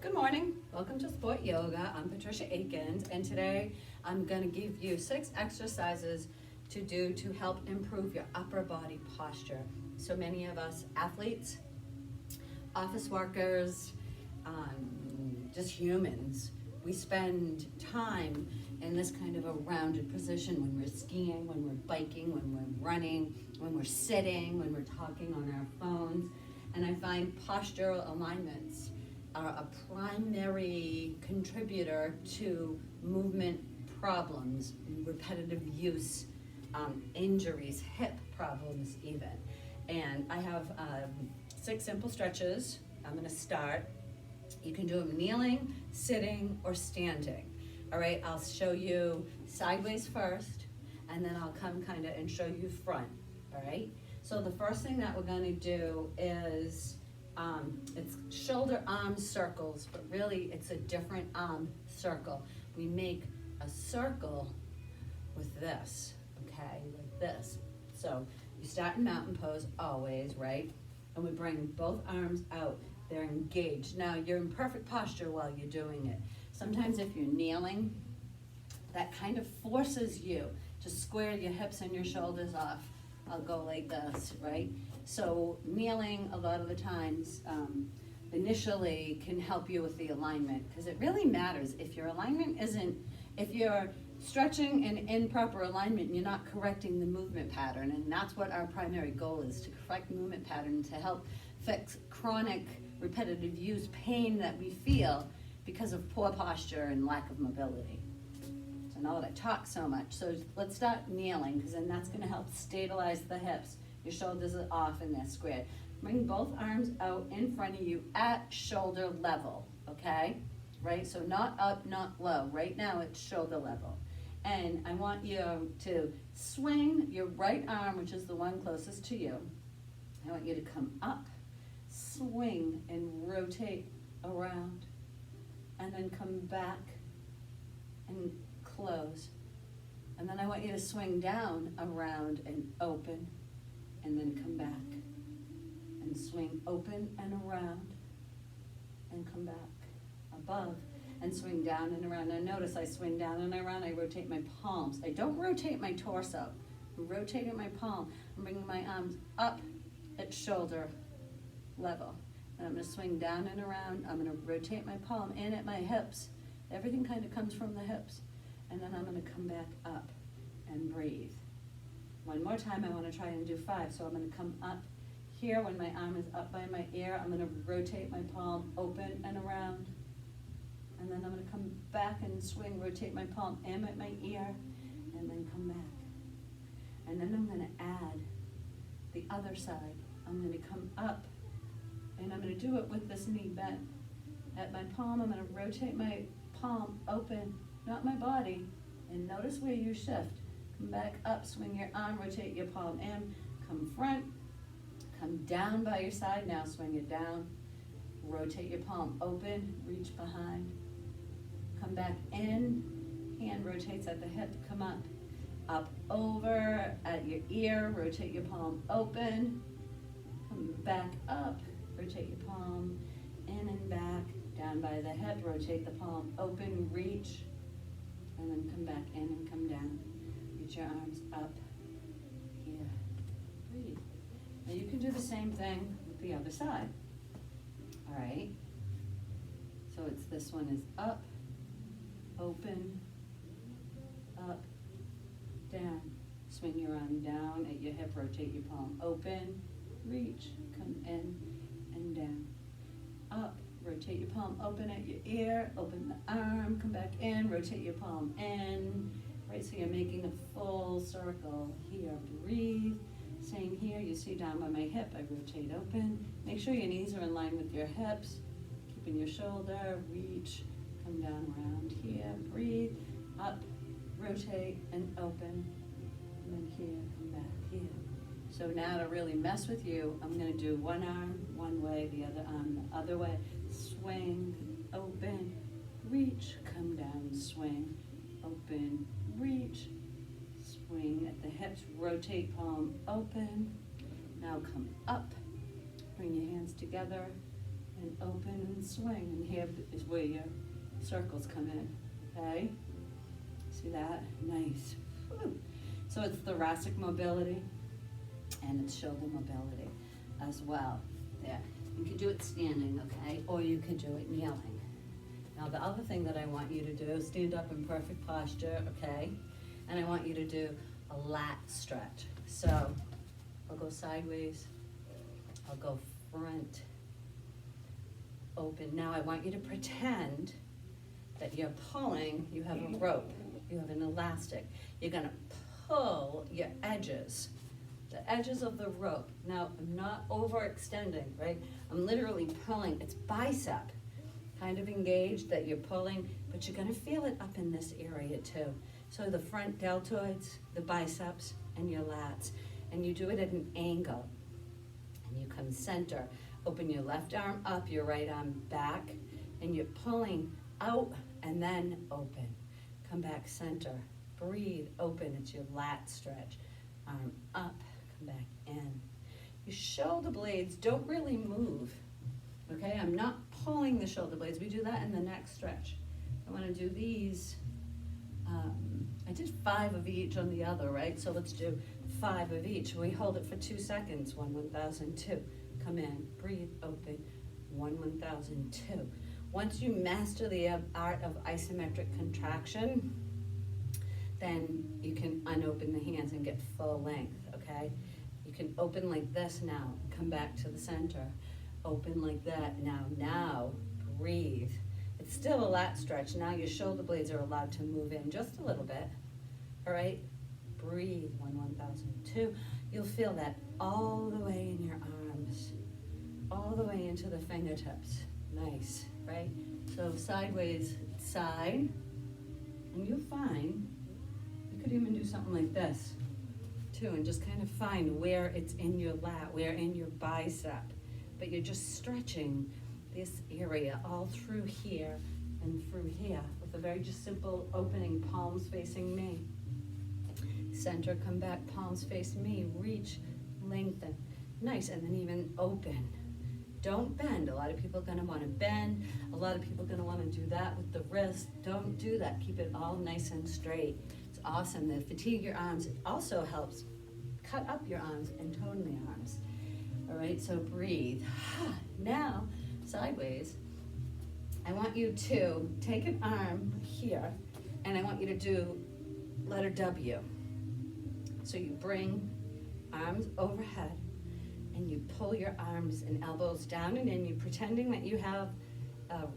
Good morning. Welcome to Sport Yoga. I'm Patricia Aikens, and today I'm going to give you 6 exercises to do to help improve your upper body posture. So many of us athletes, office workers, just humans, we spend time in this kind of a rounded position when we're skiing, when we're biking, when we're running, when we're sitting, when we're talking on our phones. And I find postural alignments are a primary contributor to movement problems, repetitive use, injuries, hip problems even. And I have 6 simple stretches. I'm gonna start. You can do them kneeling, sitting, or standing. All right, I'll show you sideways first, and then I'll come kind of and show you front, all right? So the first thing that we're gonna do is, it's shoulder arm circles, but really it's a different arm circle. We make a circle with this, okay, like this. So you start in mountain pose always, right? And we bring both arms out, they're engaged. Now you're in perfect posture while you're doing it. Sometimes if you're kneeling, that kind of forces you to square your hips and your shoulders off. I'll go like this, right? So kneeling a lot of the times initially can help you with the alignment, because it really matters. If your alignment isn't, if you're stretching and in proper alignment, you're not correcting the movement pattern, and that's what our primary goal is, to correct movement pattern, to help fix chronic repetitive use pain that we feel because of poor posture and lack of mobility. So now that I talk so much, so let's start kneeling, because then that's going to help stabilize the hips. Your shoulders are off and they're squared. Bring both arms out in front of you at shoulder level, okay? Right, so not up, not low. Right now it's shoulder level. And I want you to swing your right arm, which is the one closest to you. I want you to come up, swing and rotate around, and then come back and close. And then I want you to swing down, around, and open, and then come back. And swing open and around, and come back. Above, and swing down and around. Now notice I swing down and around, I rotate my palms. I don't rotate my torso. I'm rotating my palm. I'm bringing my arms up at shoulder level. And I'm gonna swing down and around. I'm gonna rotate my palm in at my hips. Everything kind of comes from the hips. And then I'm gonna come back up and breathe. One more time, I wanna try and do 5. So I'm gonna come up here when my arm is up by my ear. I'm gonna rotate my palm open and around. And then I'm gonna come back and swing, rotate my palm in at my ear, and then come back. And then I'm gonna add the other side. I'm gonna come up, and I'm gonna do it with this knee bent. At my palm, I'm gonna rotate my palm open, not my body, and notice where you shift. Come back up, swing your arm, rotate your palm in, come front, come down by your side, now swing it down, rotate your palm open, reach behind, come back in, hand rotates at the hip, come up over at your ear, rotate your palm open, come back up, rotate your palm in and back, down by the hip, rotate the palm open, reach, and then come back in and come down. Reach your arms up, here, breathe. Now you can do the same thing with the other side, all right? So it's this one is up, open, up, down. Swing your arm down at your hip, rotate your palm open, reach, come in and down. Up, rotate your palm open at your ear, open the arm, come back in, rotate your palm in. Right, so you're making a full circle here. Breathe. Same here, you see down by my hip, I rotate open. Make sure your knees are in line with your hips. Keeping your shoulder, reach, come down around here, breathe, up, rotate, and open, and then here, come back here. So now to really mess with you, I'm gonna do one arm one way, the other arm the other way. Swing, open, reach, come down, swing, open, reach, swing at the hips, rotate palm open. Now come up, bring your hands together, and open and swing. And here is where your circles come in, okay? See that? Nice. Woo. So it's thoracic mobility and it's shoulder mobility as well. There. You can do it standing, okay? Or you can do it kneeling. Now the other thing that I want you to do is stand up in perfect posture, okay? And I want you to do a lat stretch. So I'll go sideways, I'll go front, open. Now I want you to pretend that you're pulling, you have a rope, you have an elastic. You're gonna pull your edges, the edges of the rope. Now I'm not overextending, right? I'm literally pulling, it's bicep, kind of engaged that you're pulling, but you're gonna feel it up in this area too. So the front deltoids, the biceps, and your lats. And you do it at an angle. And you come center. Open your left arm up, your right arm back, and you're pulling out and then open. Come back center. Breathe, open. It's your lat stretch. Arm up, come back in. Your shoulder blades don't really move. Okay, I'm not pulling the shoulder blades. We do that in the next stretch. I want to do these. I did 5 of each on the other, right? So let's do 5 of each. We hold it for 2 seconds. 1, 1,002. Come in, breathe, open. 1, 1,002. Once you master the art of isometric contraction, then you can unopen the hands and get full length, okay? You can open like this now, come back to the center. Open like that. Now, breathe. It's still a lat stretch. Now your shoulder blades are allowed to move in just a little bit. All right? Breathe. 1, 1,002. You'll feel that all the way in your arms, all the way into the fingertips. Nice, right? So sideways, side, and you'll find, you could even do something like this too, and just kind of find where it's in your lat, where in your bicep. But you're just stretching this area all through here and through here with a very just simple opening, palms facing me. Center, come back, palms face me, reach, lengthen. Nice, and then even open. Don't bend. A lot of people are gonna wanna bend. A lot of people are gonna wanna do that with the wrist. Don't do that. Keep it all nice and straight. It's awesome. They fatigue your arms. It also helps cut up your arms and tone the arms. All right, so breathe. Now, sideways, I want you to take an arm here, and I want you to do letter W. So you bring arms overhead, and you pull your arms and elbows down and in. You're pretending that you have a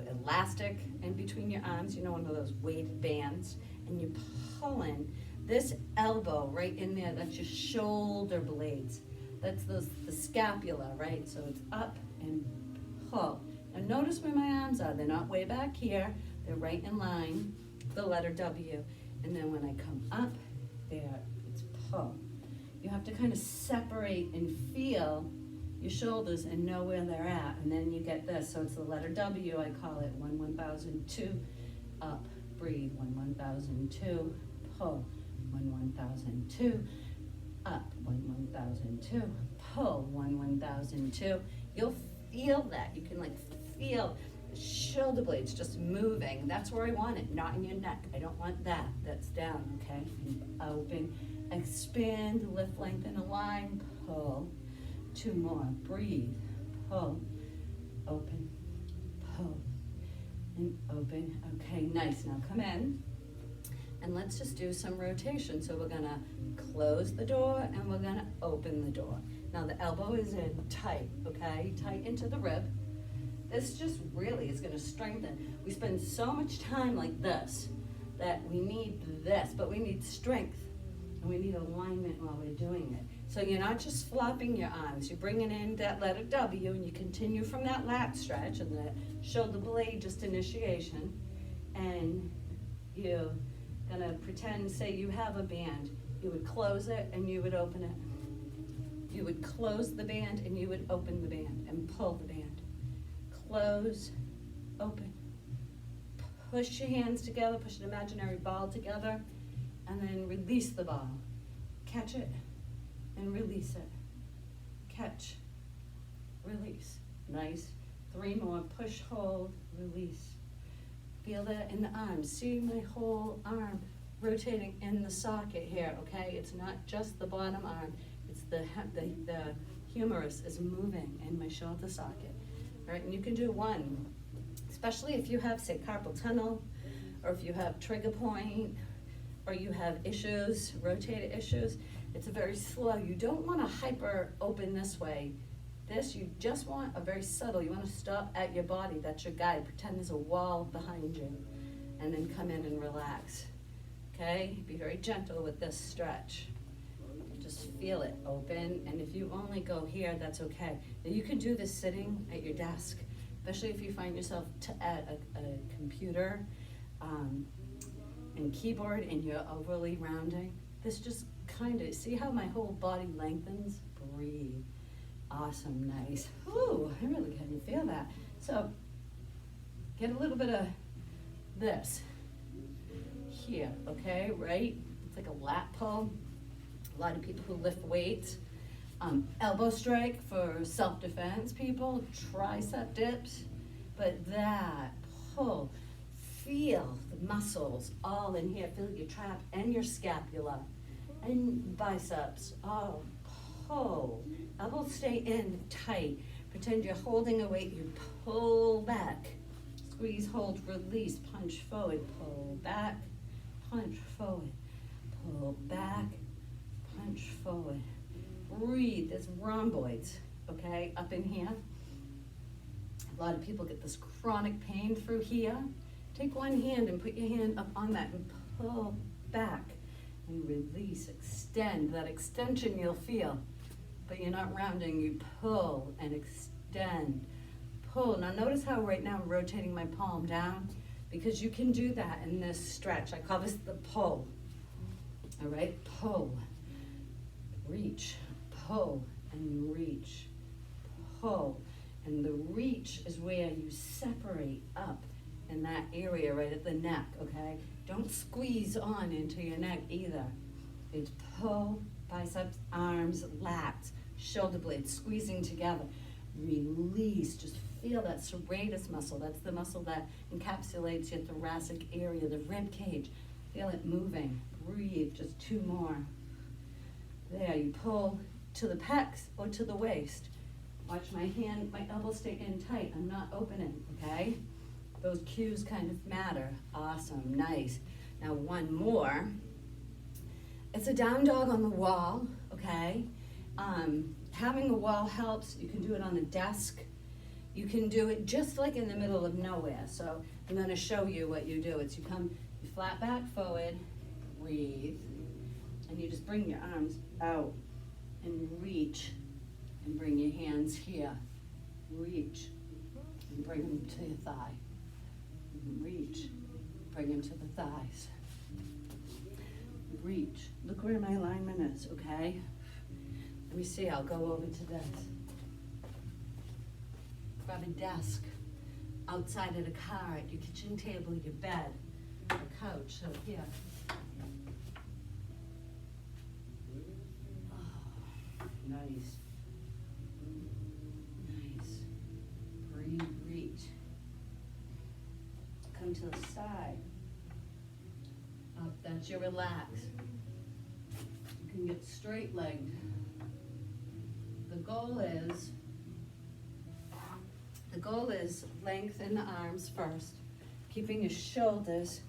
elastic in between your arms, you know, one of those weighted bands, and you're pulling this elbow right in there. That's your shoulder blades. That's the scapula, right? So it's up and pull. Now notice where my arms are. They're not way back here. They're right in line, the letter W. And then when I come up, there, it's pull. You have to kind of separate and feel your shoulders and know where they're at. And then you get this. So it's the letter W. I call it 1, 1,002. Up, breathe. 1, 1,002. Pull. 1, 1,002. Up, 1, 1,002, pull, 1, 1,002. You'll feel that. You can like feel the shoulder blades just moving. That's where I want it, not in your neck. I don't want that. That's down, okay? And open, expand, lift, lengthen, align, pull. 2 more, breathe, pull, open, pull, and open. Okay, nice. Now come in. And let's just do some rotation. So we're gonna close the door and we're gonna open the door. Now the elbow is in tight, okay? Tight into the rib. This just really is gonna strengthen. We spend so much time like this that we need this, but we need strength and we need alignment while we're doing it. So you're not just flopping your arms, you're bringing in that letter W and you continue from that lat stretch and the shoulder blade just initiation, and you gonna pretend, say you have a band, you would close it and you would open it. You would close the band and you would open the band and pull the band. Close, open. Push your hands together, push an imaginary ball together, and then release the ball. Catch it and release it. Catch, release. Nice. 3 more, push, hold, release. Feel that in the arms. See my whole arm rotating in the socket here, okay? It's not just the bottom arm, it's the humerus is moving in my shoulder socket, all right? And you can do one, especially if you have, say, carpal tunnel, or if you have trigger point, or you have issues, rotator issues. It's very slow. You don't want to hyper open this way. This, you just want a very subtle. You want to stop at your body. That's your guide. Pretend there's a wall behind you. And then come in and relax. Okay? Be very gentle with this stretch. Just feel it open. And if you only go here, that's okay. Now you can do this sitting at your desk, especially if you find yourself at a computer and keyboard and you're overly rounding. This just kind of, see how my whole body lengthens? Breathe. Awesome, nice. Ooh, I really can feel that. So, get a little bit of this here, okay, right? It's like a lat pull. A lot of people who lift weights. Elbow strike for self-defense people, tricep dips, but that pull, feel the muscles all in here, feel your trap and your scapula and biceps, oh, pull. Elbows stay in tight. Pretend you're holding a weight, you pull back. Squeeze, hold, release, punch forward, pull back, punch forward, pull back, punch forward. Breathe, there's rhomboids, okay, up in here. A lot of people get this chronic pain through here. Take one hand and put your hand up on that and pull back and release, extend. That extension you'll feel, but you're not rounding, you pull and extend, pull. Now notice how right now I'm rotating my palm down, because you can do that in this stretch. I call this the pull, all right? Pull, reach, pull, and reach, pull. And the reach is where you separate up in that area right at the neck, okay? Don't squeeze on into your neck either. It's pull, biceps, arms, lats, shoulder blades, squeezing together. Release, just feel that serratus muscle. That's the muscle that encapsulates your thoracic area, the rib cage. Feel it moving. Breathe, just 2 more. There, you pull to the pecs or to the waist. Watch my hand, my elbows stay in tight. I'm not opening, okay? Those cues kind of matter. Awesome, nice. Now one more. It's a down dog on the wall, okay? Having a wall helps. You can do it on a desk. You can do it just like in the middle of nowhere. So I'm gonna show you what you do. It's you flat back forward, breathe, and you just bring your arms out and reach, and bring your hands here. Reach, and bring them to your thigh. Reach, bring them to the thighs. Reach, look where my alignment is, okay? Let me see, I'll go over to this. Grab a desk outside of the car, at your kitchen table, your bed, your couch, so here. Oh, nice. Nice. Breathe, reach. Come to the side. Up, that's your relax. You can get straight legged. The goal is lengthen the arms first, keeping your shoulders,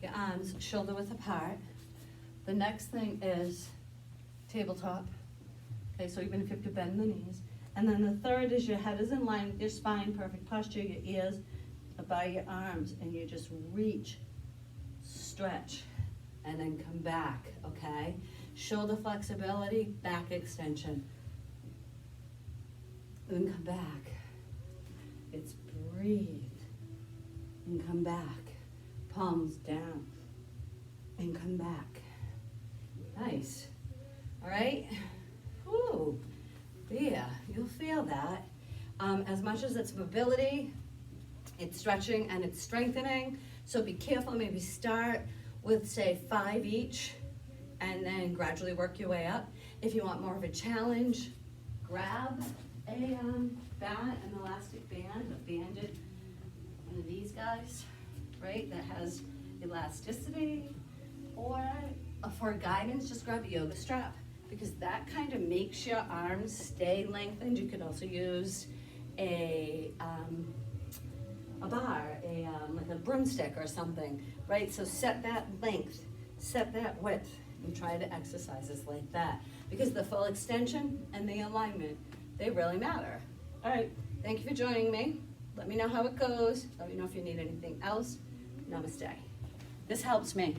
your arms shoulder width apart. The next thing is tabletop. Okay, so even if you have to bend the knees. And then the third is your head is in line with your spine, perfect posture, your ears are by your arms, and you just reach, stretch, and then come back, okay? Shoulder flexibility, back extension. Then come back. It's breathe, and come back. Palms down, and come back. Nice, all right? Whew, yeah, you'll feel that. As much as it's mobility, it's stretching and it's strengthening. So be careful, maybe start with say 5 each and then gradually work your way up. If you want more of a challenge, grab a bat, an elastic band, exercise, right, that has elasticity, or for guidance, just grab a yoga strap, because that kind of makes your arms stay lengthened. You could also use a bar, like a broomstick or something, right? So set that length, set that width, and try the exercises like that, because the full extension and the alignment, they really matter. All right, thank you for joining me. Let me know how it goes. Let me know if you need anything else. Namaste. This helps me.